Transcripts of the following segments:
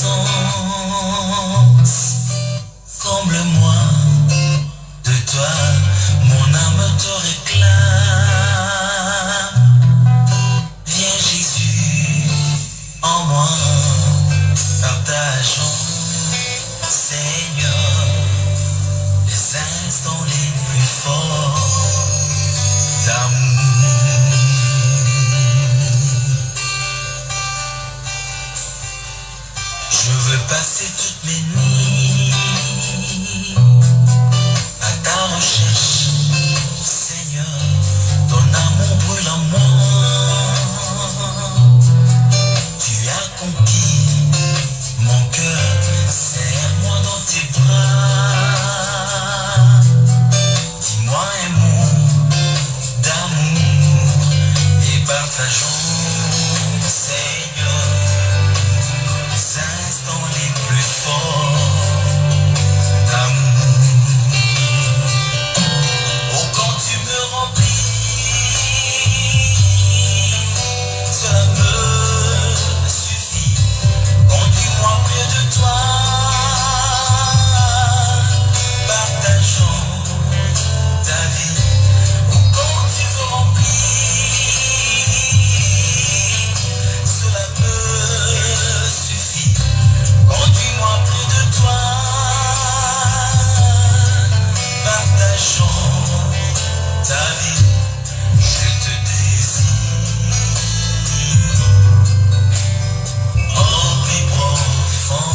présence. Comble-moi de toi, mon âme te réclame. Viens Jésus en moi, partageons, Seigneur, les instants les plus forts d'amour. Je veux passer toutes mes nuits à ta recherche, Seigneur, ton amour brûle en moi. Tu as conquis mon cœur, serre-moi dans tes bras. Dis-moi un mot d'amour et partageons, Seigneur, les instants les plus forts d'amour. Oh, quand tu me remplis, cela me suffit. Conduis-moi près de toi, partageons ta vie. Oh, quand tu me remplis, cela me suffit. Conduis-moi près de toi, partageons ta vie. Je te désire au plus profond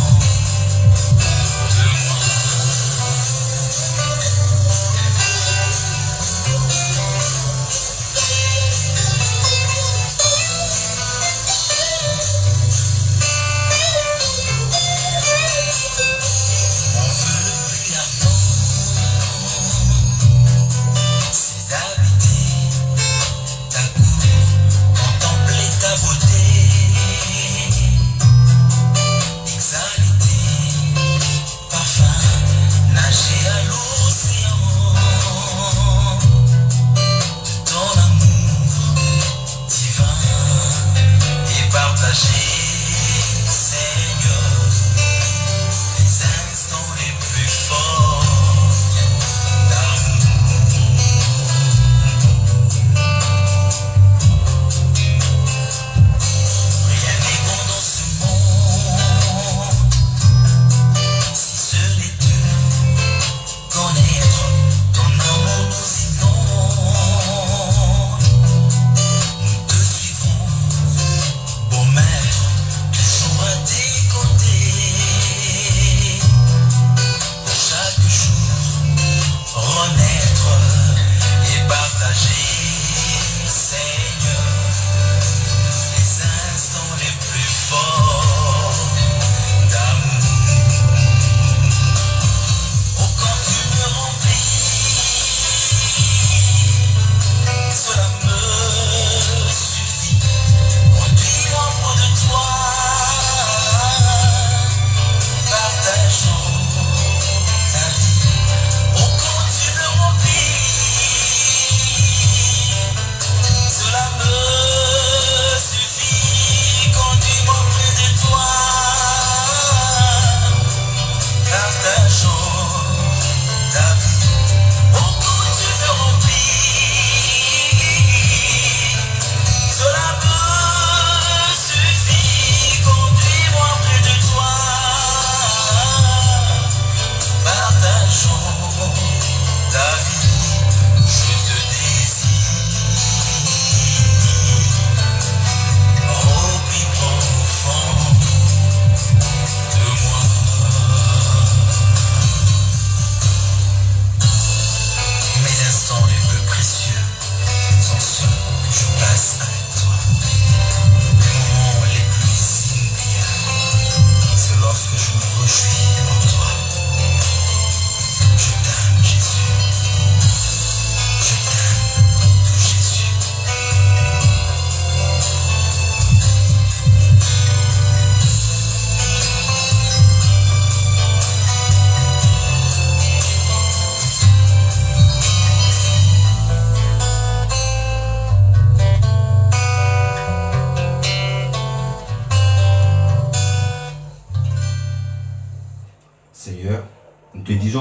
de moi. Mon vœu le plus ardent, c'est d'habiter ta cour, contempler ta beauté, exalter parfum, nager à l'océan de ton amour divin et partager, Seigneur, les instants les plus forts d'amour. Rien n'est bon dans ce monde si ce n'est de connaître ton amour nous inonde. Nous te suivrons, beau maître,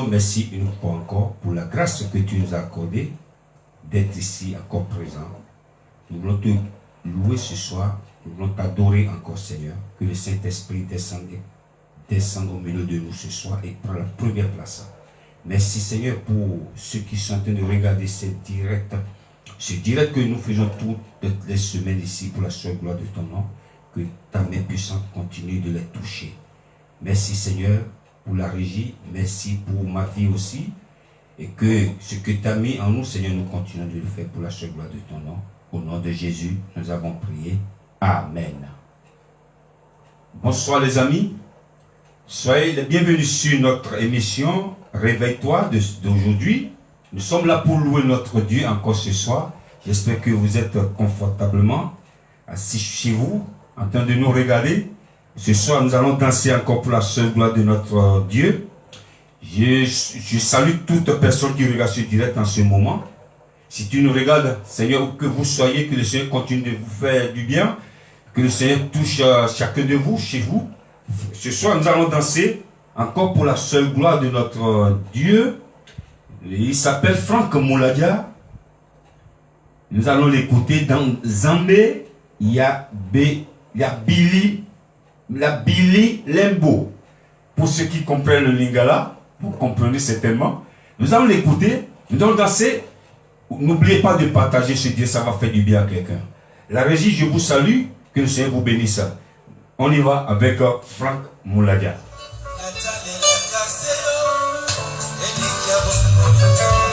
disons merci une fois encore pour la grâce que tu nous as accordée d'être ici encore présent. Nous voulons te louer ce soir, nous voulons t'adorer encore Seigneur, que le Saint-Esprit descende au milieu de nous ce soir et prend la première place. Merci Seigneur pour ceux qui sont en train de regarder ce direct que nous faisons toutes les semaines ici pour la seule gloire de ton nom, que ta main puissante continue de les toucher. Merci Seigneur pour la régie, merci pour ma vie aussi, et que ce que tu as mis en nous Seigneur, nous continuons de le faire pour la seule gloire de ton nom. Au nom de Jésus, nous avons prié. Amen. Bonsoir les amis, soyez les bienvenus sur notre émission Réveille-toi d'aujourd'hui. Nous sommes là pour louer notre Dieu encore ce soir. J'espère que vous êtes confortablement assis chez vous, en train de nous regarder. Ce soir, nous allons danser encore pour la seule gloire de notre Dieu. Je salue toute personne qui regarde ce direct en ce moment. Si tu nous regardes, Seigneur, où que vous soyez, que le Seigneur continue de vous faire du bien, que le Seigneur touche chacun de vous, chez vous. Ce soir, nous allons danser encore pour la seule gloire de notre Dieu. Il s'appelle Franck Mouladia. Nous allons l'écouter dans Zambé. Il y a Billy Lembo. Pour ceux qui comprennent le lingala, vous comprenez certainement. Nous allons l'écouter, nous allons danser. N'oubliez pas de partager ce Dieu, ça va faire du bien à quelqu'un. La régie, je vous salue, que le Seigneur vous bénisse. On y va avec Franck Mouladia. Thank you.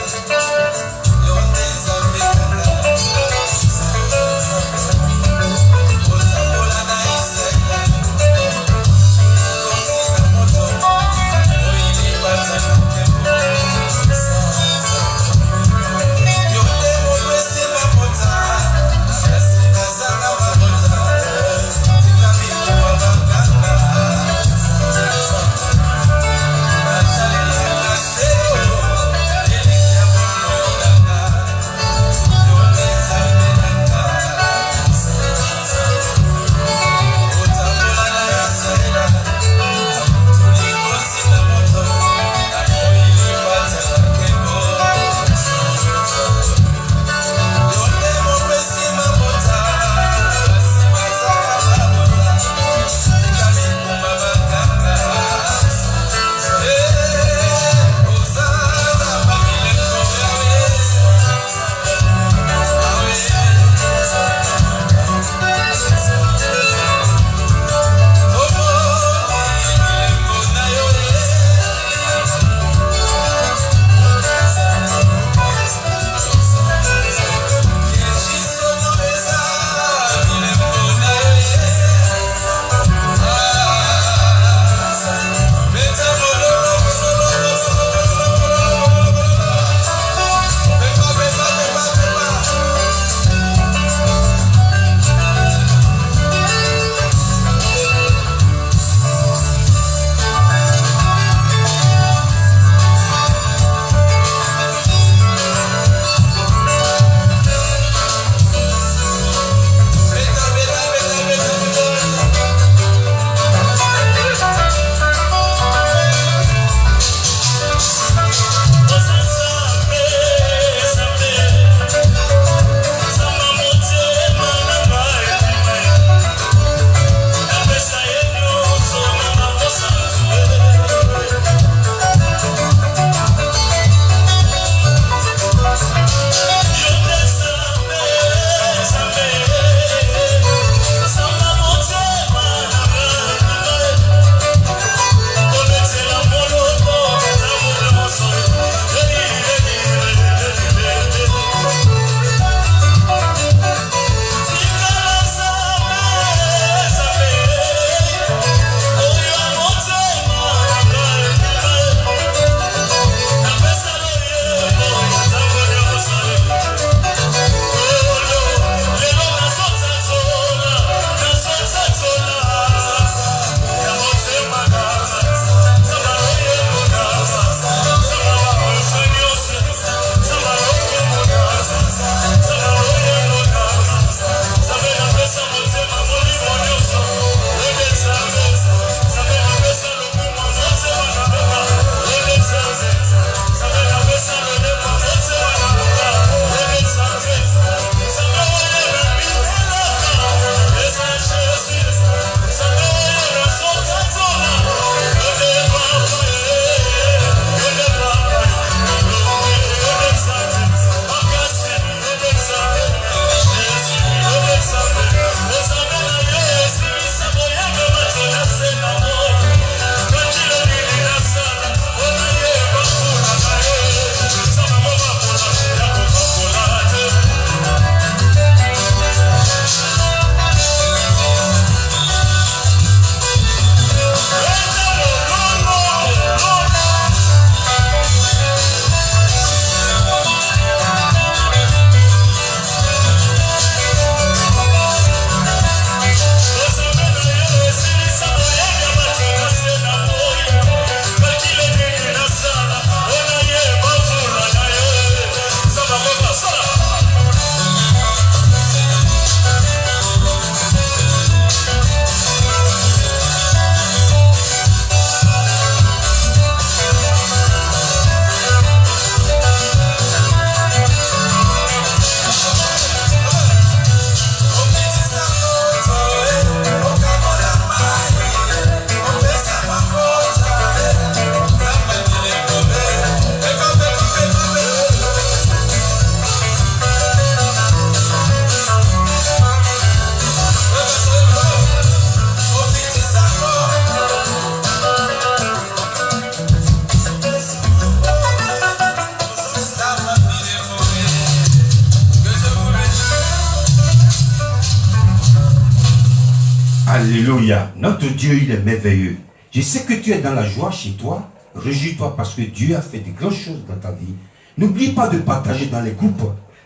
Alléluia. Notre Dieu, il est merveilleux. Je sais que tu es dans la joie chez toi. Réjouis-toi parce que Dieu a fait de grandes choses dans ta vie. N'oublie pas de partager dans les groupes.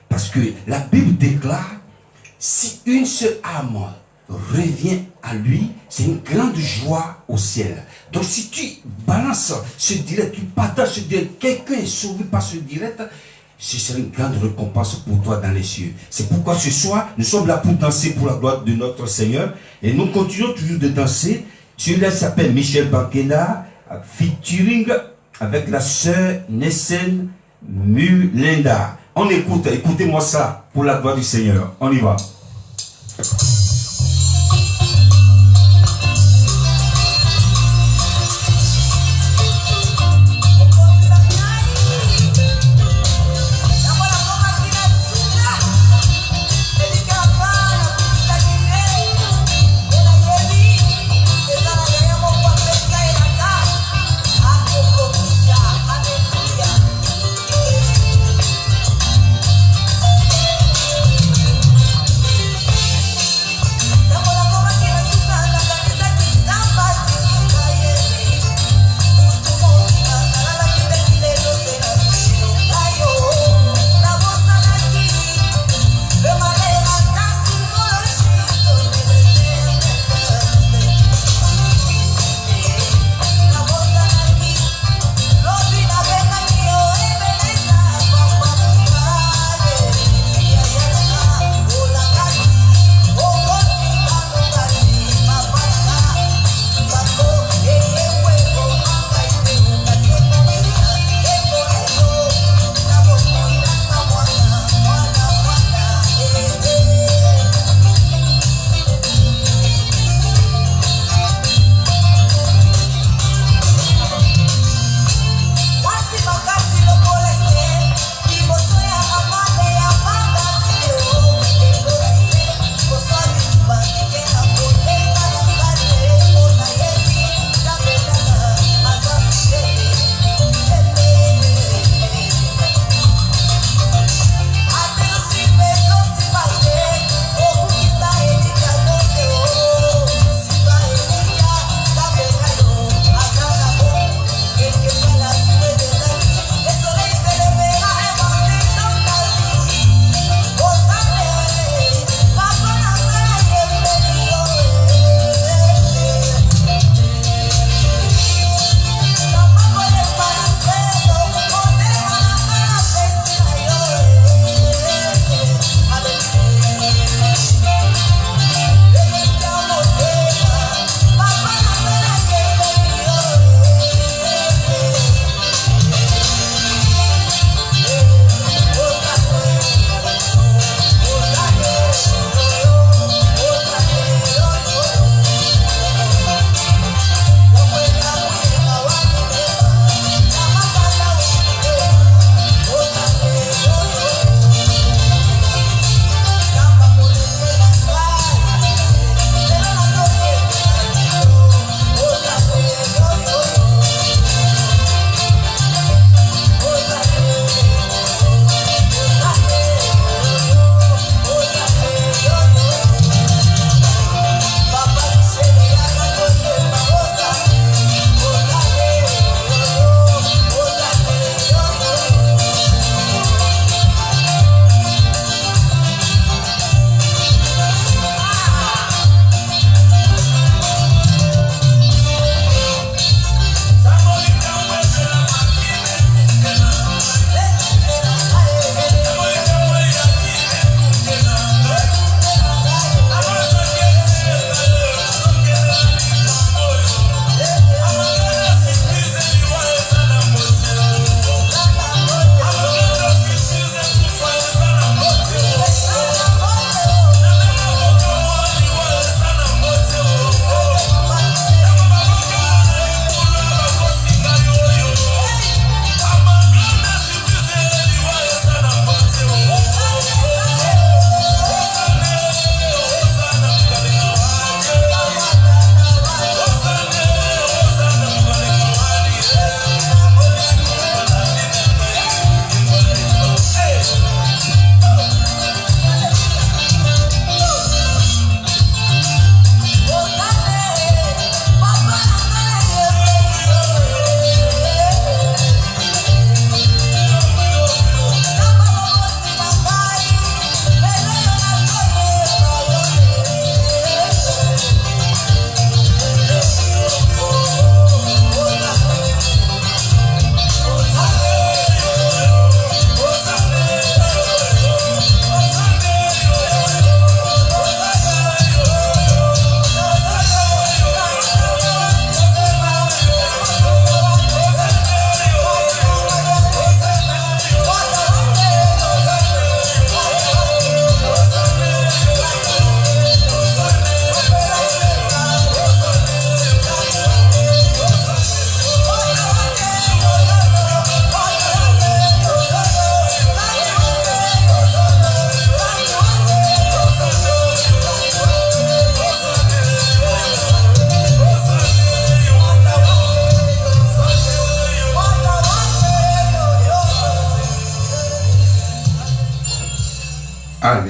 Parce que la Bible déclare, si une seule âme revient à lui, c'est une grande joie au ciel. Donc si tu balances ce direct, tu partages ce direct, quelqu'un est sauvé par ce direct, ce sera une grande récompense pour toi dans les cieux. C'est pourquoi ce soir, nous sommes là pour danser pour la gloire de notre Seigneur. Et nous continuons toujours de danser. Celui-là s'appelle Michel Bankena, featuring avec la sœur Nessen Mulenda. On écoute, écoutez-moi ça pour la gloire du Seigneur. On y va. Aleluia.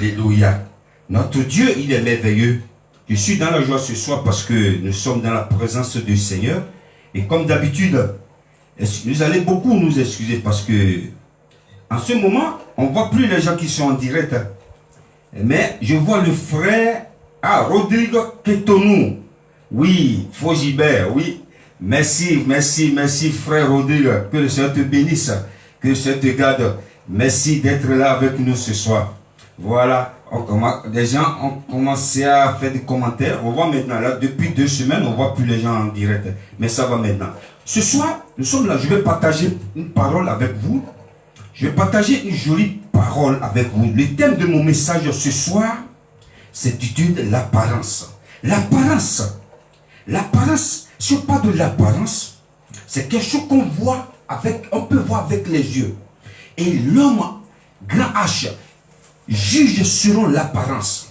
Alléluia. Notre Dieu, il est merveilleux. Je suis dans la joie ce soir parce que nous sommes dans la présence du Seigneur. Et comme d'habitude, vous allez beaucoup nous excuser parce que en ce moment, on ne voit plus les gens qui sont en direct. Mais je vois le frère Rodrigo Ketonou. Oui, Fogibert, oui. Merci, merci, merci frère Rodrigo. Que le Seigneur te bénisse. Que le Seigneur te garde. Merci d'être là avec nous ce soir. Voilà. Des gens ont commencé à faire des commentaires. On voit maintenant, là, depuis 2 semaines, on ne voit plus les gens en direct. Mais ça va maintenant. Ce soir, nous sommes là. Je vais partager une parole avec vous. Je vais partager une jolie parole avec vous. Le thème de mon message ce soir, c'est l'apparence. L'apparence. L'apparence, si on parle de l'apparence, c'est quelque chose qu'on voit on peut voir avec les yeux. Et l'homme, grand H, juge selon l'apparence.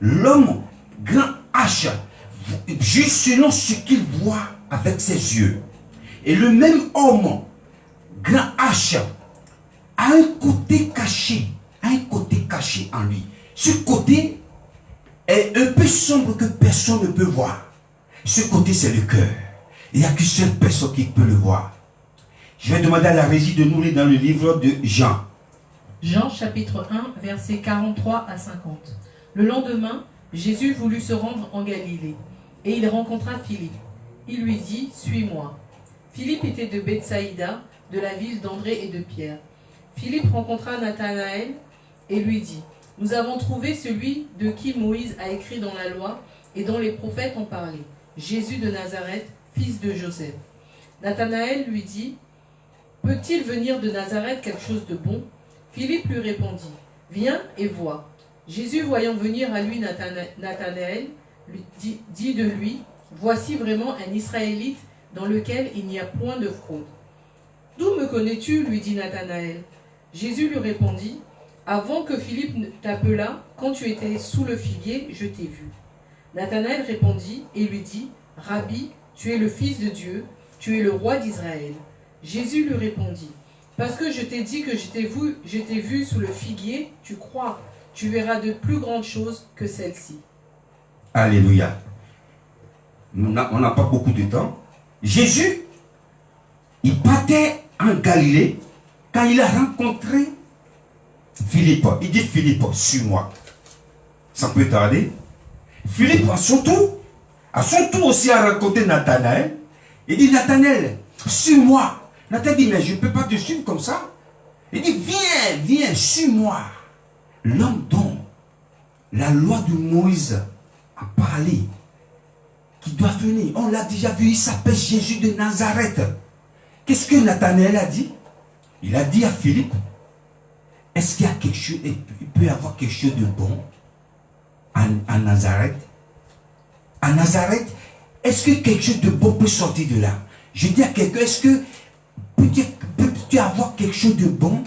L'homme, grand H, juge selon ce qu'il voit avec ses yeux. Et le même homme, grand H, a un côté caché en lui. Ce côté est un peu sombre que personne ne peut voir. Ce côté, c'est le cœur. Il n'y a qu'une seule personne qui peut le voir. Je vais demander à la régie de nous lire dans le livre de Jean. Jean chapitre 1, versets 43 à 50. Le lendemain, Jésus voulut se rendre en Galilée, et il rencontra Philippe. Il lui dit, « Suis-moi ». Philippe était de Bethsaïda, de la ville d'André et de Pierre. Philippe rencontra Nathanaël et lui dit, « Nous avons trouvé celui de qui Moïse a écrit dans la loi et dont les prophètes ont parlé, Jésus de Nazareth, fils de Joseph. » Nathanaël lui dit, « Peut-il venir de Nazareth quelque chose de bon ?» Philippe lui répondit, « Viens et vois. » Jésus, voyant venir à lui Nathanaël, lui dit de lui, « Voici vraiment un Israélite dans lequel il n'y a point de fraude. » « D'où me connais-tu » lui dit Nathanaël. Jésus lui répondit, « Avant que Philippe t'appelât, quand tu étais sous le figuier, je t'ai vu. » Nathanaël répondit et lui dit, « Rabbi, tu es le Fils de Dieu, tu es le roi d'Israël. » Jésus lui répondit, « Parce que je t'ai dit que je t'ai vu sous le figuier, tu crois, tu verras de plus grandes choses que celles-ci. » Alléluia. On n'a pas beaucoup de temps. Jésus, il partait en Galilée quand il a rencontré Philippe. Il dit, « Philippe, suis-moi. » Ça peut tarder. Philippe, à son tour aussi a rencontré Nathanaël. Il dit, « Nathanaël, suis-moi. » Nathanaël dit, « Mais je ne peux pas te suivre comme ça. » Il dit, « Viens, suis-moi. » L'homme dont la loi de Moïse a parlé, qui doit venir, on l'a déjà vu, il s'appelle Jésus de Nazareth. Qu'est-ce que Nathanaël a dit? Il a dit à Philippe, est-ce qu'il y a quelque chose, il peut y avoir quelque chose de bon à Nazareth? À Nazareth, est-ce que quelque chose de bon peut sortir de là? Je dis à quelqu'un, est-ce que peux-tu avoir quelque chose de bon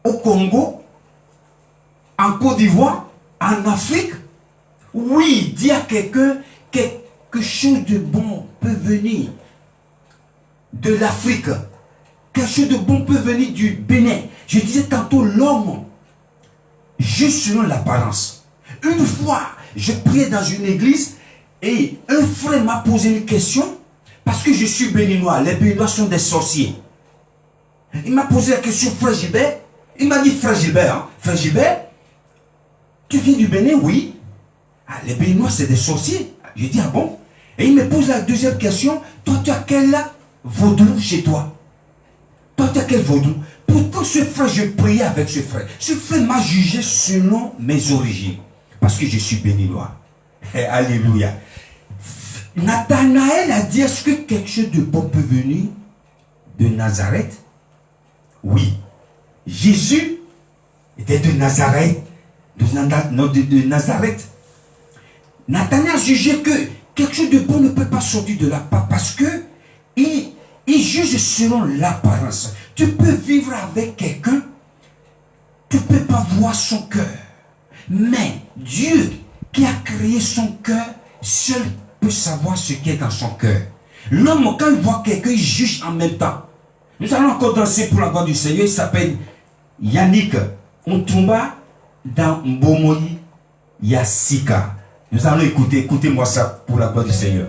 au Congo, en Côte d'Ivoire, en Afrique? Oui, dis à quelqu'un, quelque chose de bon peut venir de l'Afrique. Quelque chose de bon peut venir du Bénin. Je disais tantôt, l'homme juste selon l'apparence. Une fois, je priais dans une église et un frère m'a posé une question parce que je suis béninois. Les béninois sont des sorciers. Il m'a posé la question, frère Gilbert. Il m'a dit, frère Gilbert, frère Gilbert, tu viens du Bénin? Oui. Ah, les béninois, c'est des sorciers. Je dis, ah bon? Et il me pose la deuxième question, toi, tu as quel vaudou chez toi? Toi, tu as quel vaudou? Pourtant, ce frère, je priais avec ce frère. Ce frère m'a jugé selon mes origines. Parce que je suis béninois. Alléluia. Nathanaël a dit, est-ce que quelque chose de bon peut venir de Nazareth? Oui. Jésus était de Nazareth. De Nazareth. Nathanaël a jugé que quelque chose de bon ne peut pas sortir de là parce que il juge selon l'apparence. Tu peux vivre avec quelqu'un, tu ne peux pas voir son cœur. Mais Dieu qui a créé son cœur, seul peut savoir ce qui est dans son cœur. L'homme, quand il voit quelqu'un, il juge en même temps. Nous allons encore danser pour la gloire du Seigneur. Il s'appelle Yannick Ontumba dans Mbomoyi, il y a Sika. Nous allons écouter, écoutez-moi ça pour la gloire du Seigneur.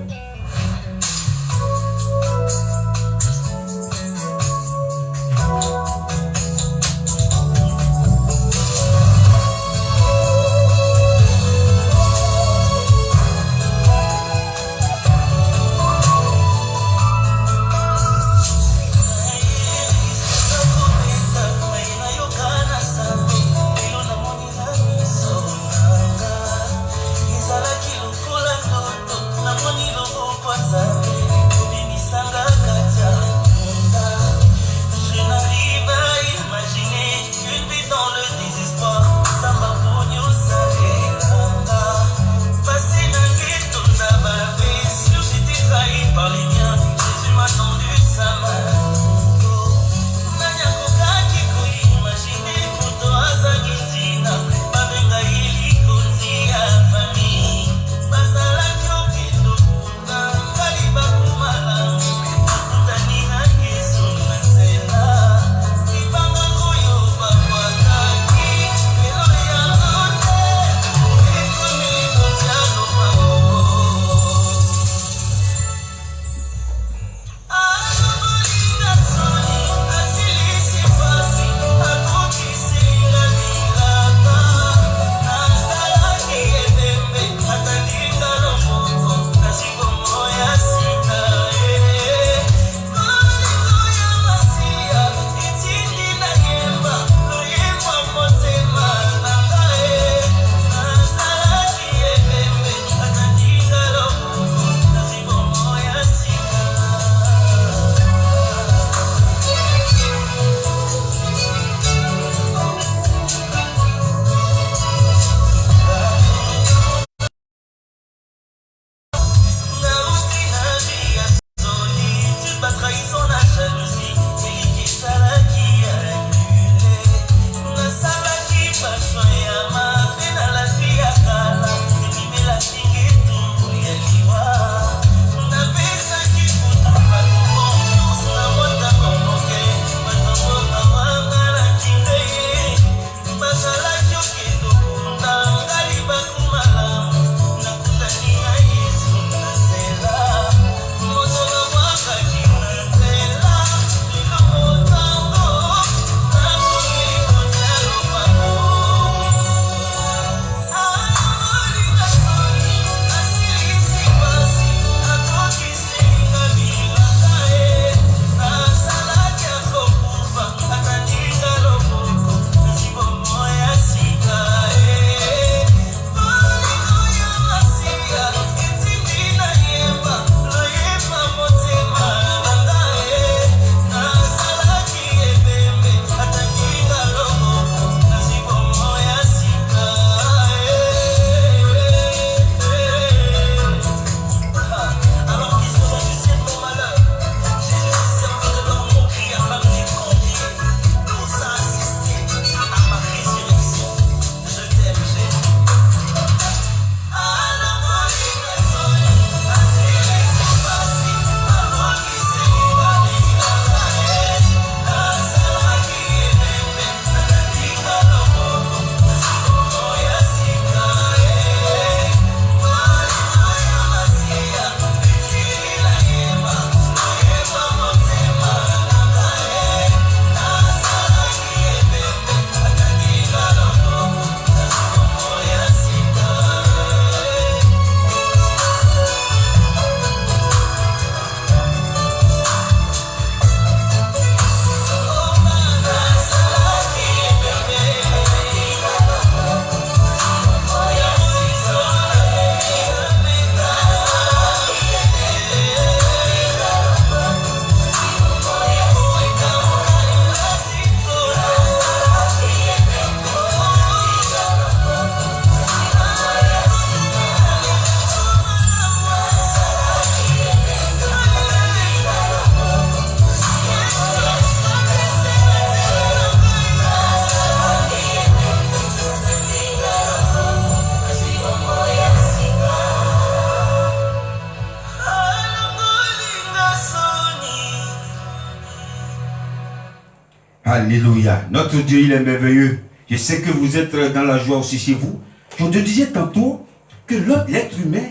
Alléluia. Notre Dieu, il est merveilleux. Je sais que vous êtes dans la joie aussi chez vous. Je te disais tantôt que l'être humain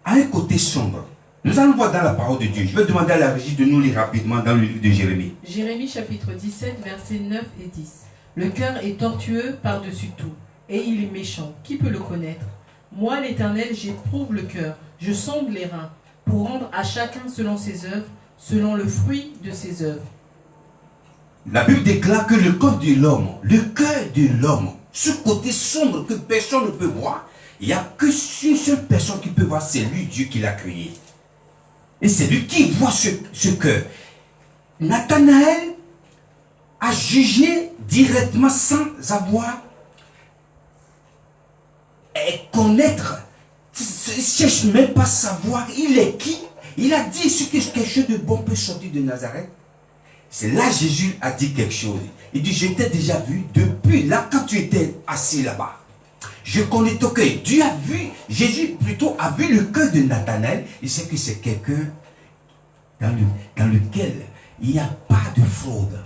a un côté sombre. Nous allons voir dans la parole de Dieu. Je vais demander à la régie de nous lire rapidement dans le livre de Jérémie. Jérémie chapitre 17, versets 9 et 10. Le cœur est tortueux par-dessus tout, et il est méchant. Qui peut le connaître? Moi, l'Éternel, j'éprouve le cœur, je sonde les reins, pour rendre à chacun selon ses œuvres, selon le fruit de ses œuvres. La Bible déclare que le cœur de l'homme, ce côté sombre que personne ne peut voir, il n'y a qu'une seule personne qui peut voir, c'est lui, Dieu, qui l'a créé. Et c'est lui qui voit ce cœur. Nathanaël a jugé directement sans avoir connaître. Il ne cherche même pas à savoir il est qui. Il a dit ce que quelque chose de bon peut sortir de Nazareth. C'est là Jésus a dit quelque chose. Il dit, je t'ai déjà vu depuis là quand tu étais assis là-bas. Je connais ton cœur. Dieu a vu, Jésus plutôt a vu le cœur de Nathanaël. Il sait que c'est quelqu'un dans lequel il n'y a pas de fraude.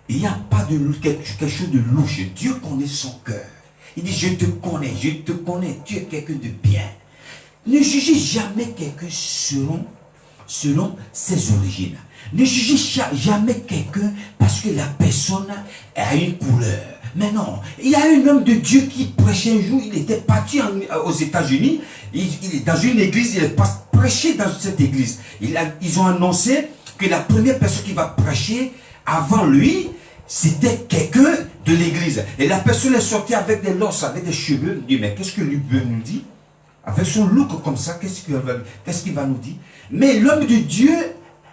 Il n'y a pas de quelque chose de louche. Dieu connaît son cœur. Il dit, je te connais, tu es quelqu'un de bien. Ne jugez jamais quelqu'un selon ses origines. Ne jugez jamais quelqu'un parce que la personne a une couleur. Mais non, il y a un homme de Dieu qui prêchait un jour, il était parti aux États-Unis, il est dans une église, il est prêché dans cette église. Ils ont annoncé que la première personne qui va prêcher avant lui, c'était quelqu'un de l'église. Et la personne est sortie avec des losses, avec des cheveux. Il dit, mais qu'est-ce que lui veut nous dire? Avec son look comme ça, qu'est-ce qu'il va nous dire? Mais l'homme de Dieu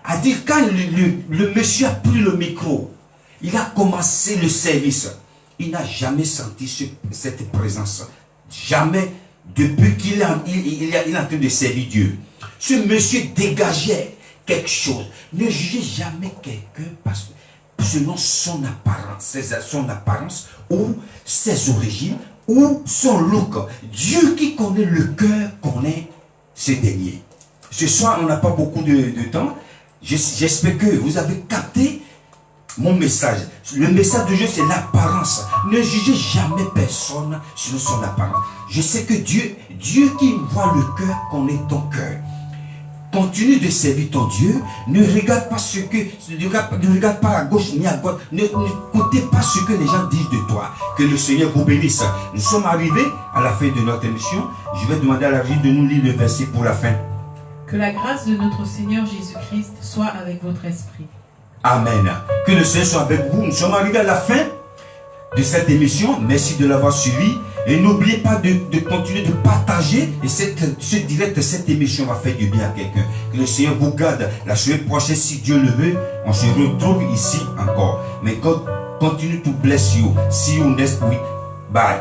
a dit, quand le monsieur a pris le micro, il a commencé le service. Il n'a jamais senti cette présence. Jamais, depuis qu'il est en train de servir Dieu. Ce monsieur dégageait quelque chose. Ne jugez jamais quelqu'un selon son apparence ou ses origines ou son look. Dieu qui connaît le cœur connaît ce dernier. Ce soir, on n'a pas beaucoup de temps. J'espère que vous avez capté mon message. Le message de Dieu, c'est l'apparence. Ne jugez jamais personne selon son apparence. Je sais que Dieu qui voit le cœur, connaît ton cœur. Continue de servir ton Dieu. Ne regarde pas ne regarde pas à gauche ni à droite. N'écoutez pas ce que les gens disent de toi. Que le Seigneur vous bénisse. Nous sommes arrivés à la fin de notre émission. Je vais demander à la régie de nous lire le verset pour la fin. Que la grâce de notre Seigneur Jésus-Christ soit avec votre esprit. Amen. Que le Seigneur soit avec vous. Nous sommes arrivés à la fin de cette émission. Merci de l'avoir suivi. Et n'oubliez pas de continuer de partager. Et cette émission va faire du bien à quelqu'un. Que le Seigneur vous garde. La semaine prochaine, si Dieu le veut, on se retrouve ici encore. Mais God continue to bless you. See you next week. Bye.